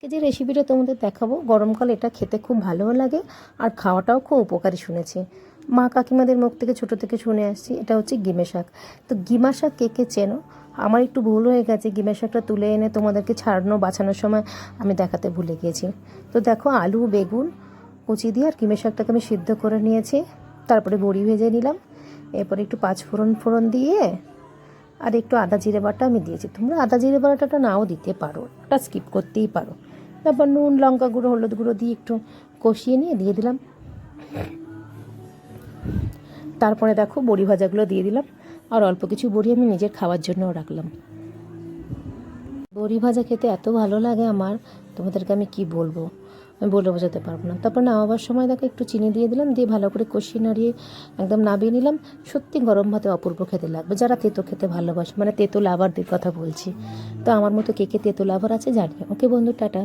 এই যে রেসিপিটা তোমাদের দেখাবো, গরমকালে এটা খেতে খুব ভালোও লাগে আর খাওয়াটাও খুব উপকারী শুনেছি। মা কাকিমাদের মুখ থেকে ছোটো থেকে শুনে আসছি। এটা হচ্ছে গিমে শাক। তো গিমা শাক কে কে চেনো? আমার একটু ভুল হয়ে গেছে, গিমে শাকটা তুলে এনে তোমাদেরকে ছাড়ানো বাছানোর সময় আমি দেখাতে ভুলে গিয়েছি। তো দেখো, আলু বেগুন কুচি দিয়ে আর গিমে শাকটাকে আমি সিদ্ধ করে নিয়েছি। তারপরে বড়ি ভেজে নিলাম। এরপরে একটু পাঁচফোড়ন ফোড়ন দিয়ে আর একটু আদা জিরে বাটা আমি দিয়েছি। তোমরা আদা জিরে বাটাটা নাও দিতে পারো, ওটা স্কিপ করতেই পারো। তারপর নুন লঙ্কা গুঁড়ো হলুদ গুঁড়ো দিয়ে একটু কষিয়ে নিয়ে দিয়ে দিলাম। তারপরে দেখো বড়ি ভাজাগুলো দিয়ে দিলাম, আর অল্প কিছু বড়ি আমি নিজের খাওয়ার জন্যও রাখলাম। বড়ি ভাজা খেতে এত ভালো লাগে আমার, তোমাদেরকে আমি কি বলবো, আমি বলে বোঝাতে পারবো না। তারপর নামাবার সময় দেখো একটু চিনি দিয়ে দিলাম, দিয়ে ভালো করে কষিয়ে নাড়িয়ে একদম নামিয়ে নিলাম। সত্যি গরম ভাতে অপূর্ব খেতে লাগবে। যারা তেতো খেতে ভালোবাসে, মানে তেতো লাভারদের কথা বলছি। তো আমার মতো কে কে তেতো লাভার আছে জানিও। ওকে বন্ধু, টাটা।